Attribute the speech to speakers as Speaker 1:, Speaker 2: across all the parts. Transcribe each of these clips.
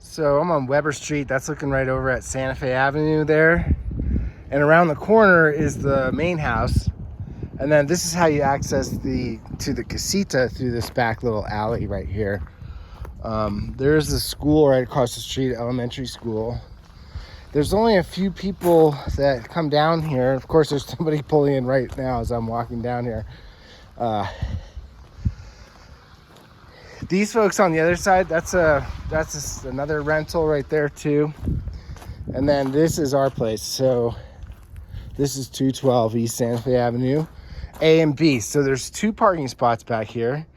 Speaker 1: So I'm on Weber Street. That's looking right over at Santa Fe Avenue there. And around the corner is the main house. And then this is how you access to the Casita through this back little alley right here. There's the school right across the street, elementary school. There's only a few people that come down here. Of course, there's somebody pulling in right now as I'm walking down here. These folks on the other side, that's another rental right there too. And then this is our place. So this is 212 East Santa Fe Avenue, A and B. So there's 2 parking spots back here.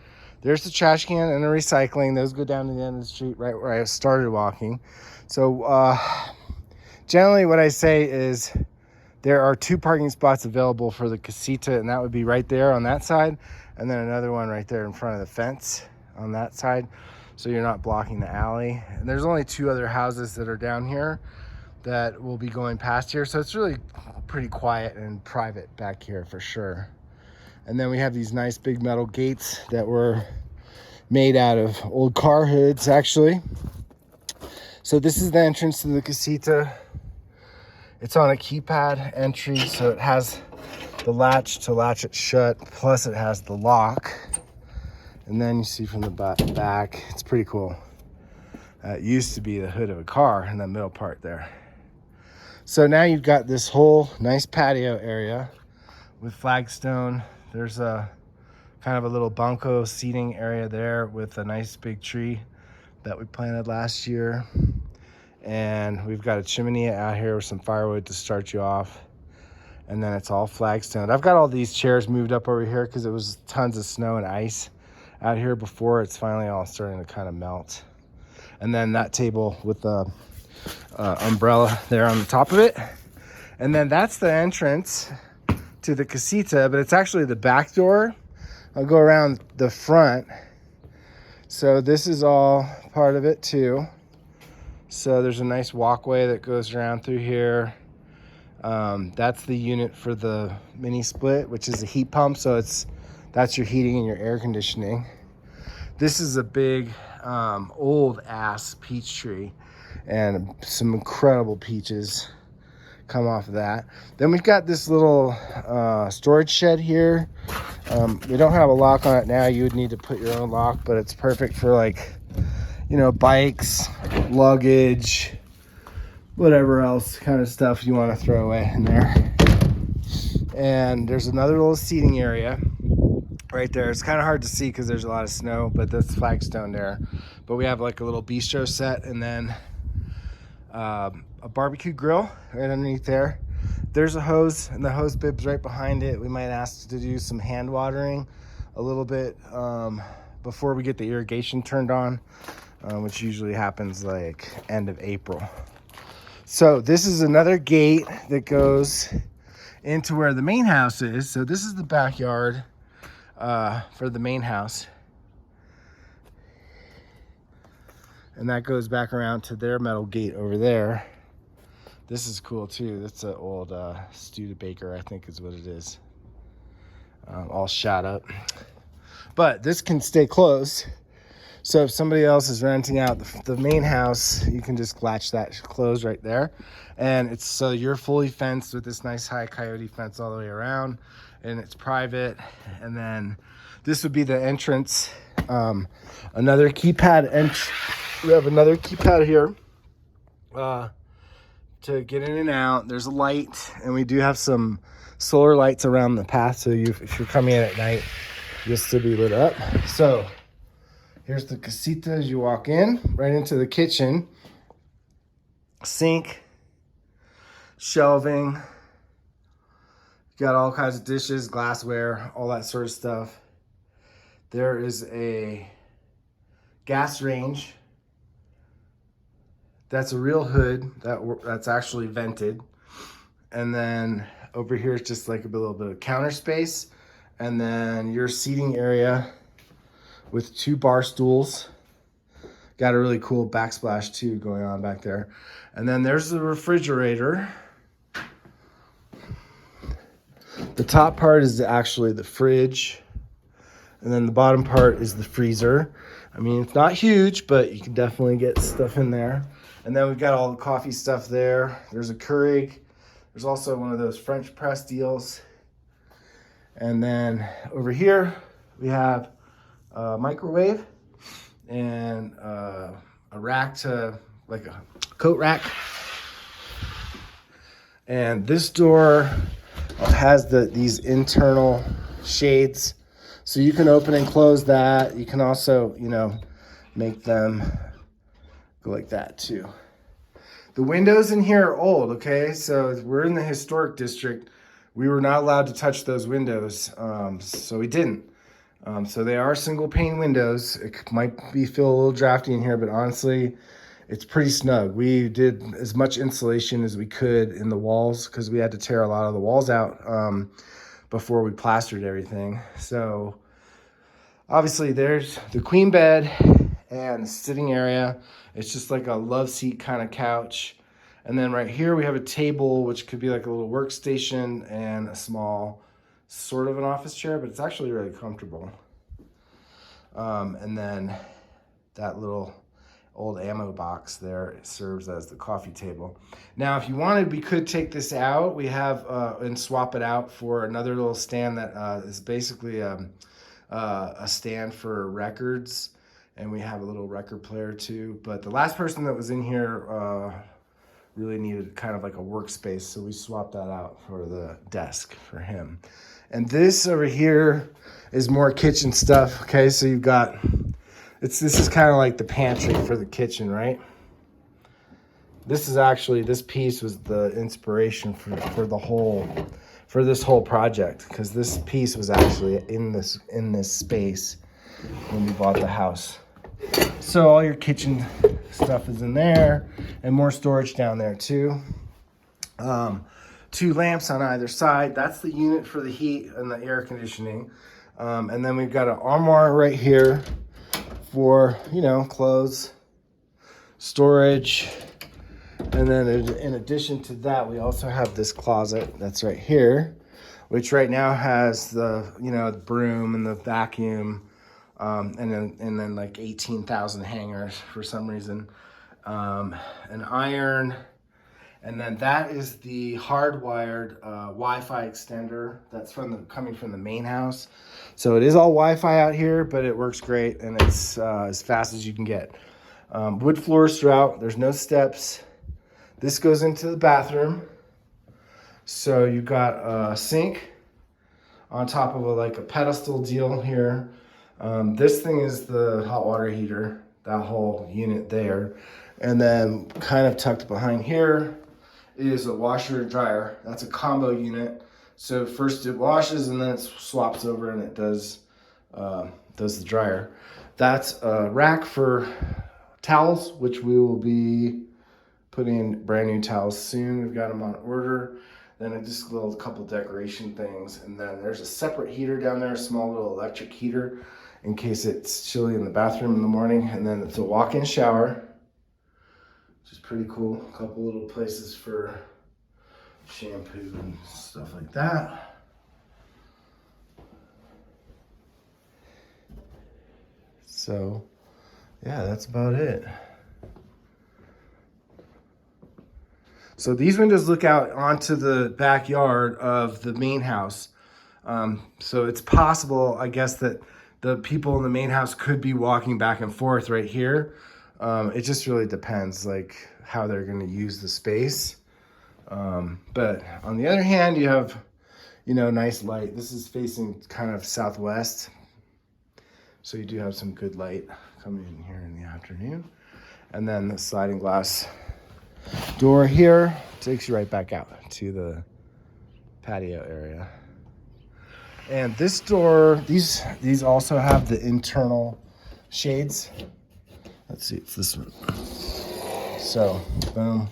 Speaker 1: There's the trash can and the recycling. Those go down to the end of the street right where I started walking. So generally what I say is there are 2 parking spots available for the Casita, and that would be right there on that side, and then another one right there in front of the fence on that side, so you're not blocking the alley. And there's only 2 other houses that are down here that will be going past here, so it's really pretty quiet and private back here for sure. And then we have these nice big metal gates that were made out of old car hoods actually. So this is the entrance to the Casita. It's on a keypad entry, so it has the latch to latch it shut, plus it has the lock. And then you see from the back, it's pretty cool. It used to be the hood of a car in the middle part there. So now you've got this whole nice patio area with flagstone. There's a kind of a little bunco seating area there with a nice big tree that we planted last year. And we've got a chimney out here with some firewood to start you off. And then it's all flagstone. I've got all these chairs moved up over here because it was tons of snow and ice out here before. It's finally all starting to kind of melt. And then that table with the umbrella there on the top of it. And then that's the entrance to the Casita, but it's actually the back door. I'll go around the front. So this is all part of it too. So there's a nice walkway that goes around through here. That's the unit for the mini split, which is a heat pump. So that's your heating and your air conditioning. This is a big old ass peach tree, and some incredible peaches come off of that. Then we've got this little storage shed here. We don't have a lock on it now. You would need to put your own lock, but it's perfect for, like, you know, bikes, luggage, whatever else kind of stuff you want to throw away in there. And there's another little seating area right there. It's kind of hard to see because there's a lot of snow, but that's flagstone there. But we have like a little bistro set, and then a barbecue grill right underneath there. There's a hose, and the hose bib's right behind it. We might ask to do some hand watering a little bit before we get the irrigation turned on, which usually happens like end of April. So this is another gate that goes into where the main house is. So this is the backyard for the main house. And that goes back around to their metal gate over there. This is cool too. That's an old Studebaker, I think is what it is. All shot up. But this can stay closed. So if somebody else is renting out the main house, you can just latch that closed right there. And it's so you're fully fenced with this nice high coyote fence all the way around, and it's private. And then this would be the entrance. Another keypad we have another keypad here to get in and out. There's a light, and we do have some solar lights around the path, so if you're coming in at night, you'll still be lit up. So here's the Casita as you walk in, right into the kitchen. Sink, shelving, got all kinds of dishes, glassware, all that sort of stuff. There is a gas range. That's a real hood that's actually vented. And then over here is just like a little bit of counter space. And then your seating area with 2 bar stools. Got a really cool backsplash too going on back there. And then there's the refrigerator. The top part is actually the fridge. And then the bottom part is the freezer. I mean, it's not huge, but you can definitely get stuff in there. And then we've got all the coffee stuff there. There's a Keurig. There's also one of those French press deals. And then over here, we have a microwave and a rack to, like a coat rack. And this door has these internal shades. So you can open and close that. You can also, make them go like that too. The windows in here are old, okay? So we're in the historic district. We were not allowed to touch those windows, so we didn't. So they are single pane windows. It might feel a little drafty in here, but honestly, it's pretty snug. We did as much insulation as we could in the walls because we had to tear a lot of the walls out before we plastered everything. So obviously there's the queen bed and the sitting area. It's just like a love seat kind of couch. And then right here we have a table, which could be like a little workstation and a small sort of an office chair, but it's actually really comfortable. And then that little old ammo box there serves as the coffee table. Now, if you wanted, we could take this out. We have and swap it out for another little stand that is basically a stand for records, and we have a little record player too. But the last person that was in here really needed kind of like a workspace, so we swapped that out for the desk for him. And this over here is more kitchen stuff. Okay, so you've got this is kind of like the pantry for the kitchen, right? This piece was the inspiration for this whole project, because this piece was actually in this space when we bought the house. So all your kitchen stuff is in there, and more storage down there too. 2 lamps on either side. That's the unit for the heat and the air conditioning. And then we've got an armoire right here for, clothes, storage. And then in addition to that, we also have this closet that's right here, which right now has the, the broom and the vacuum, and then like 18,000 hangers for some reason, an iron. And then that is the hardwired Wi-Fi extender that's coming from the main house. So it is all Wi-Fi out here, but it works great, and it's as fast as you can get. Wood floors throughout. There's no steps. This goes into the bathroom. So you've got a sink on top of a pedestal deal here. This thing is the hot water heater, that whole unit there. And then kind of tucked behind here is a washer and dryer. That's a combo unit. So first it washes and then it swaps over and it does the dryer. That's a rack for towels, which we will be putting in brand new towels soon. We've got them on order. Then just a couple decoration things. And then there's a separate heater down there, a small little electric heater in case it's chilly in the bathroom in the morning. And then it's a walk-in shower, which is pretty cool. A couple little places for shampoo and stuff like that. So, yeah, that's about it. So these windows look out onto the backyard of the main house. So it's possible, I guess, that the people in the main house could be walking back and forth right here. It just really depends, how they're going to use the space. But on the other hand, you have, nice light. This is facing kind of southwest, so you do have some good light coming in here in the afternoon. And then the sliding glass door here takes you right back out to the patio area. And this door, these also have the internal shades. Let's see, it's this one. So, boom.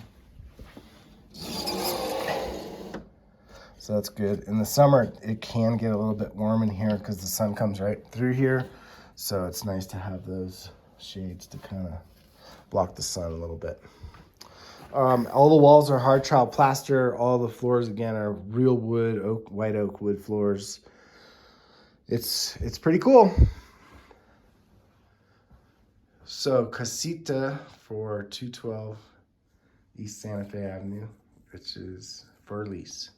Speaker 1: So that's good. In the summer, it can get a little bit warm in here because the sun comes right through here. So it's nice to have those shades to kind of block the sun a little bit. All the walls are hard trowel plaster. All the floors, again, are real wood, white oak wood floors. It's pretty cool. So Casita for 212 East Santa Fe Avenue, which is for lease.